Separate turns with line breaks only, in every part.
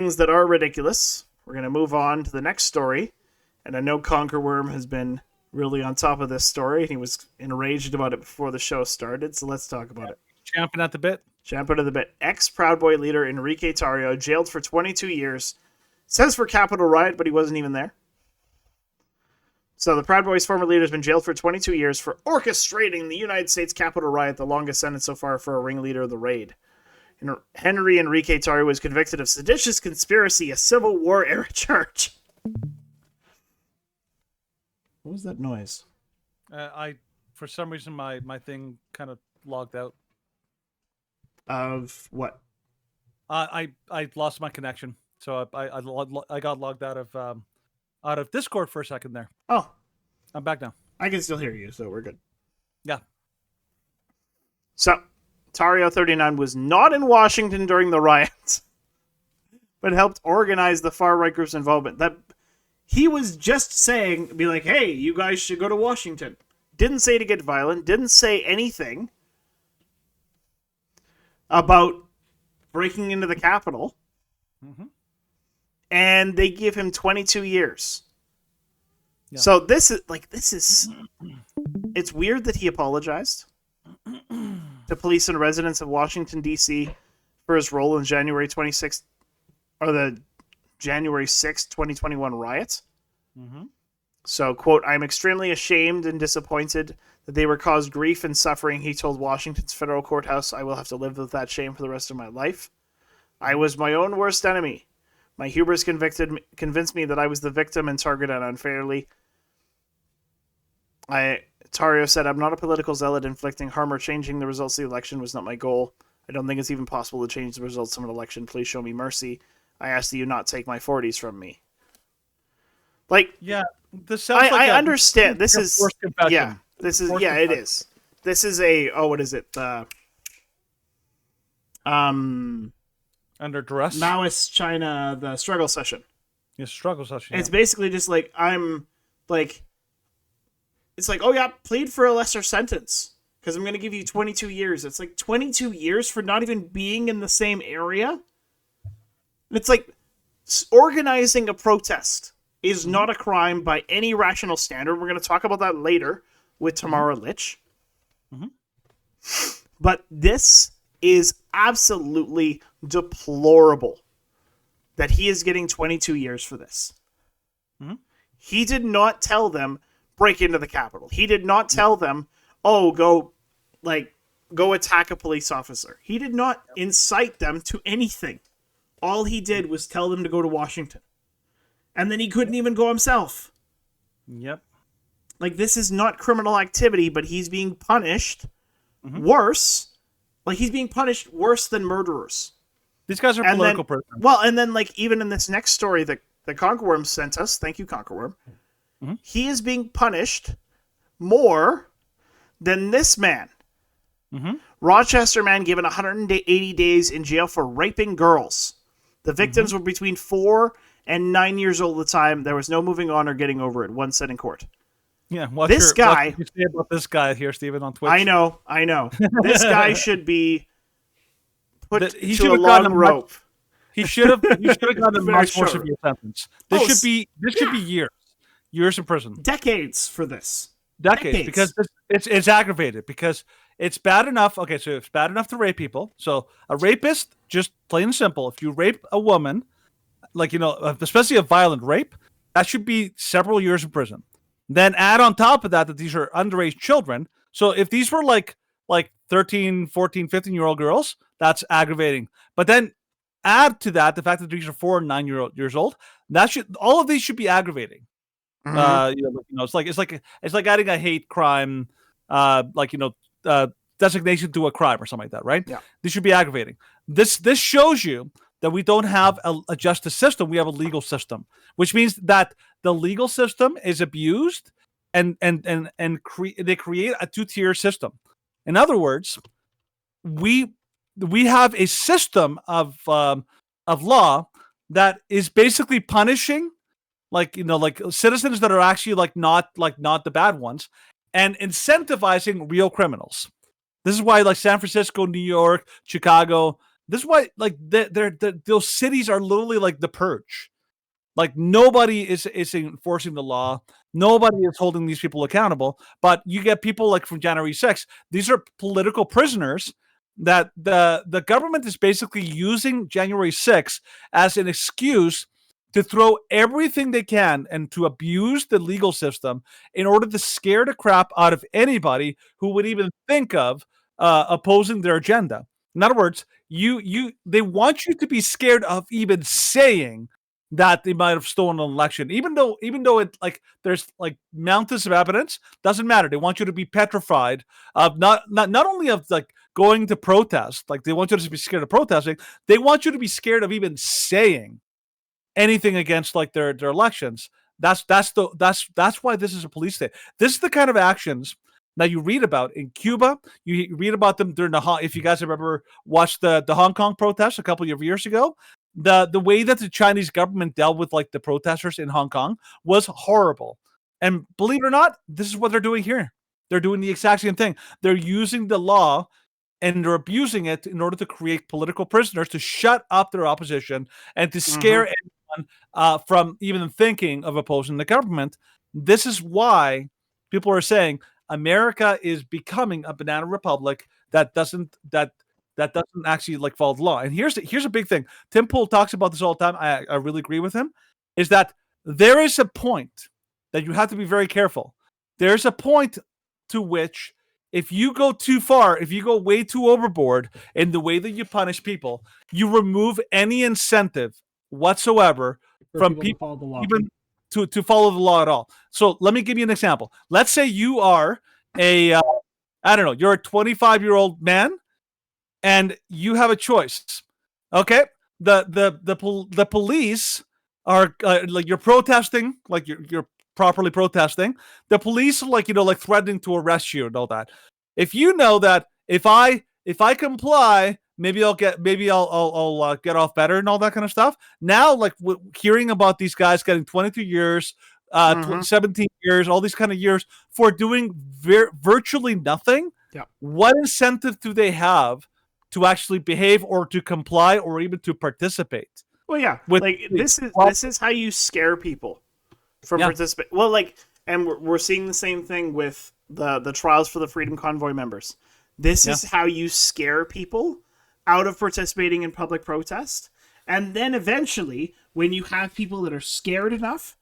things that are ridiculous. We're going to move on to the next story. And I know Conquerworm has been really on top of this story. He was enraged about it before the show started, so let's talk about it.
Champing at the bit.
Champing at the bit. Ex-Proud Boy leader Enrique Tarrio jailed for 22 years. Says for Capitol Riot, but he wasn't even there. So the Proud Boys' former leader has been jailed for 22 years for orchestrating the United States Capitol riot, the longest sentence so far for a ringleader of the raid. Henry Enrique Tarrio was convicted of seditious conspiracy, a Civil War-era charge. What was that noise?
For some reason, my thing kind of logged out.
Of what?
I lost my connection, so I got logged out of Discord for a second there.
Oh,
I'm back now.
I can still hear you, so we're good.
Yeah.
So, Tarrio 39 was not in Washington during the riots, but helped organize the far-right group's involvement. That he was just saying, be like, hey, you guys should go to Washington. Didn't say to get violent, didn't say anything about breaking into the Capitol.
Mm-hmm.
And they give him 22 years. Yeah. So this is it's weird that he apologized to police and residents of Washington, D.C. for his role in January 26th, or the January 6th, 2021 riots.
Mm-hmm.
So, quote, I'm extremely ashamed and disappointed that they were caused grief and suffering, he told Washington's federal courthouse. I will have to live with that shame for the rest of my life. I was my own worst enemy. My hubris convinced me that I was the victim and targeted unfairly. Tarrio said, I'm not a political zealot. Inflicting harm or changing the results of the election was not my goal. I don't think it's even possible to change the results of an election. Please show me mercy. I ask that you not take my 40s from me. Like, yeah,
this sounds
I understand. This is, yeah, this is, yeah, it
confession.
is. This is a, oh, what is it?
Under duress?
Maoist China, the struggle session.
Yes, struggle session.
It's basically just like, it's like, oh yeah, plead for a lesser sentence because I'm going to give you 22 years. It's like 22 years for not even being in the same area. It's like organizing a protest is not a crime by any rational standard. We're going to talk about that later with Tamara Lich.
Mm-hmm.
But this is absolutely deplorable that he is getting 22 years for this.
Mm-hmm.
He did not tell them, break into the Capitol. He did not tell them, oh, go attack a police officer. He did not incite them to anything. All he did was tell them to go to Washington. And then he couldn't even go himself.
Yep.
Like, this is not criminal activity, but he's being punished worse. Like, he's being punished worse than murderers.
These guys are political prisoners.
Well, and then, like, even in this next story that Conquerworm sent us, thank you, Conquerworm, he is being punished more than this man.
Mm-hmm.
Rochester man given 180 days in jail for raping girls. The victims were between 4 and 9 years old at the time. There was no moving on or getting over it. One said in court.
Yeah,
What you say
about this guy here, Steven, on Twitch?
I know. This guy should be put to a long rope.
He should have gotten a much more severe sentence. This should be years in prison.
Decades for this.
Decades. Because it's aggravated. Because it's bad enough. Okay, so it's bad enough to rape people. So a rapist, just plain and simple, if you rape a woman, like, especially a violent rape, that should be several years in prison. Then add on top of that these are underage children. So if these were like 13, 14, 15-year-old girls, that's aggravating. But then add to that the fact that these are 4 and 9 years old. All of these should be aggravating. It's like adding a hate crime, designation to a crime or something like that, right?
Yeah.
These should be aggravating. This shows you that we don't have a justice system. We have a legal system, which means that the legal system is abused and they create a 2-tier system. In other words, we have a system of law that is basically punishing like citizens that are actually not the bad ones and incentivizing real criminals. This is why San Francisco, New York, Chicago, This is why, like, those cities are literally like the purge. Like, nobody is enforcing the law. Nobody is holding these people accountable. But you get people like from January 6th. These are political prisoners that the government is basically using January 6th as an excuse to throw everything they can and to abuse the legal system in order to scare the crap out of anybody who would even think of opposing their agenda. In other words, they want you to be scared of even saying that they might have stolen an election, even though it, like, there's like mountains of evidence. Doesn't matter. They want you to be petrified of not only of like going to protest, like they want you to be scared of protesting. They want you to be scared of even saying anything against like their elections. That's why this is a police state. This is the kind of actions that you read about in Cuba. You read about them during if you guys have ever watched the Hong Kong protests a couple of years ago. The way that the Chinese government dealt with like the protesters in Hong Kong was horrible. And believe it or not, this is what they're doing here. They're doing the exact same thing. They're using the law and they're abusing it in order to create political prisoners to shut up their opposition and to scare anyone from even thinking of opposing the government. This is why people are saying America is becoming a banana republic that doesn't actually like follow the law. And here's a big thing. Tim Pool talks about this all the time. I really agree with him. Is that there is a point that you have to be very careful. There's a point to which, if you go too far, if you go way too overboard in the way that you punish people, you remove any incentive whatsoever from people
to follow the law.
even to follow the law at all. So let me give you an example. Let's say you are I don't know, you're a 25-year-old man and you have a choice. Okay? The police are like, you're protesting, like you're properly protesting. The police are like, like threatening to arrest you and all that. If you know that if I comply, maybe I'll get off better and all that kind of stuff. Now, like hearing about these guys getting 22 years, 17 years, all these kind of years for doing virtually nothing.
Yeah.
What incentive do they have to actually behave or to comply or even to participate?
Well, yeah, this is how you scare people from participating. Well, and we're seeing the same thing with the trials for the Freedom Convoy members. This is how you scare people out of participating in public protest. And then eventually, when you have people that are scared enough,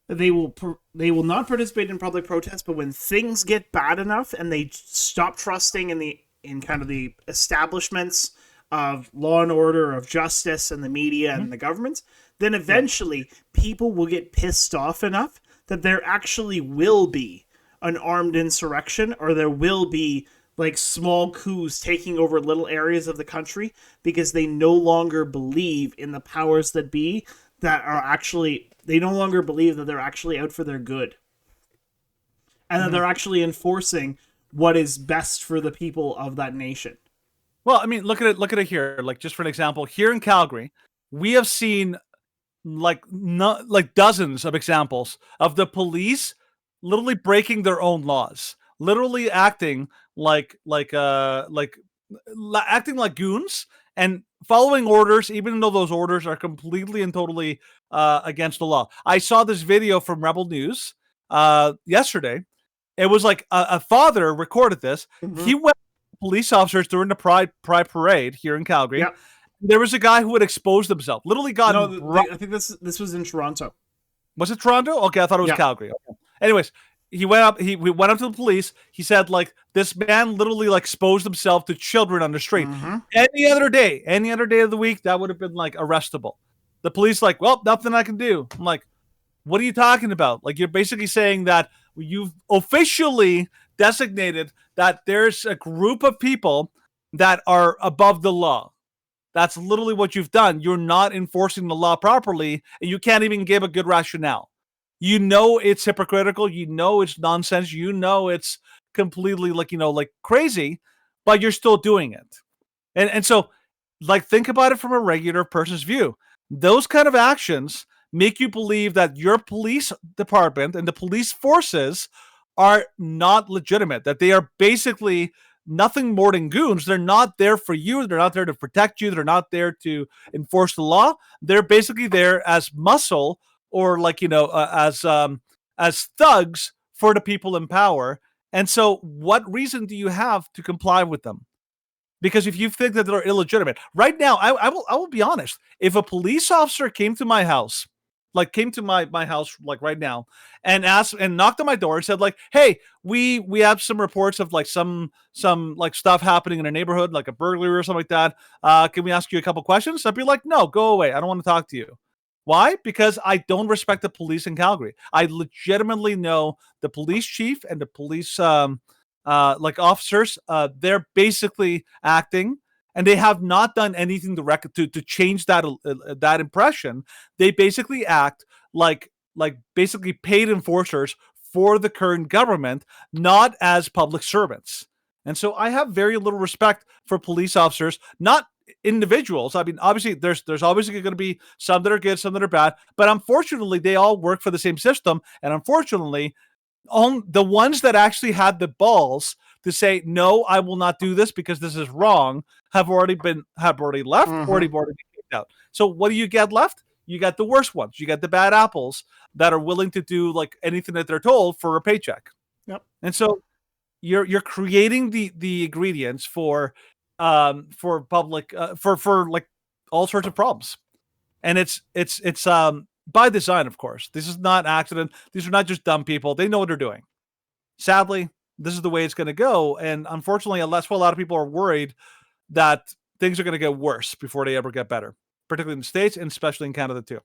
they will not participate in public protest. But when things get bad enough and they stop trusting in kind of the establishments of law and order, of justice, and the media and the government, then eventually people will get pissed off enough that there actually will be an armed insurrection, or there will be like small coups taking over little areas of the country, because they no longer believe in the powers that be that are actually, they no longer believe that they're actually out for their good. And that they're actually enforcing what is best for the people of that nation.
Well, I mean, look at it here. Like, just for an example, here in Calgary, we have seen like dozens of examples of the police literally breaking their own laws, literally acting acting like goons and following orders, even though those orders are completely and totally against the law. I saw this video from Rebel News yesterday. It was like a father recorded this. He went to police officers during the Pride Parade here in Calgary.
Yep.
There was a guy who had exposed himself. Literally got...
I think this was in Toronto.
Was it Toronto? Okay, I thought it was Calgary. Okay. Anyways, he went up to the police. He said, like, this man literally like exposed himself to children on the street. Any other day of the week, that would have been like arrestable. The police like, well, nothing I can do. I'm like, what are you talking about? Like, you're basically saying that you've officially designated that there's a group of people that are above the law. That's literally what you've done. You're not enforcing the law properly, and you can't even give a good rationale. You know it's hypocritical. You know it's nonsense. You know it's completely like crazy, but you're still doing it. And so, like, think about it from a regular person's view. Those kind of actions make you believe that your police department and the police forces are not legitimate, that they are basically nothing more than goons. They're not there for you. They're not there to protect you. They're not there to enforce the law. They're basically there as muscle, or like, as thugs for the people in power. And so what reason do you have to comply with them? Because if you think that they're illegitimate, right now, I will be honest. If a police officer came to my house, like right now, and asked and knocked on my door and said like, "Hey, we have some reports of like some like stuff happening in a neighborhood, like a burglary or something like that. Can we ask you a couple questions?" I'd be like, "No, go away. I don't want to talk to you." Why? Because I don't respect the police in Calgary. I legitimately know the police chief and the police like officers. They're basically acting, and they have not done anything to change that impression. They basically act like basically paid enforcers for the current government, not as public servants. And so I have very little respect for police officers, not individuals. I mean, obviously, there's obviously going to be some that are good, some that are bad, but unfortunately, they all work for the same system. And unfortunately, the ones that actually had the balls to say no, I will not do this because this is wrong, have already left, already been kicked out. So what do you get left? You got the worst ones. You got the bad apples that are willing to do like anything that they're told for a paycheck.
Yep.
And so you're creating the ingredients for public for like all sorts of problems. And it's by design, of course. This is not accident. These are not just dumb people. They know what they're doing. Sadly, this is the way it's going to go. And unfortunately, that's why a lot of people are worried that things are going to get worse before they ever get better, particularly in the States and especially in Canada too.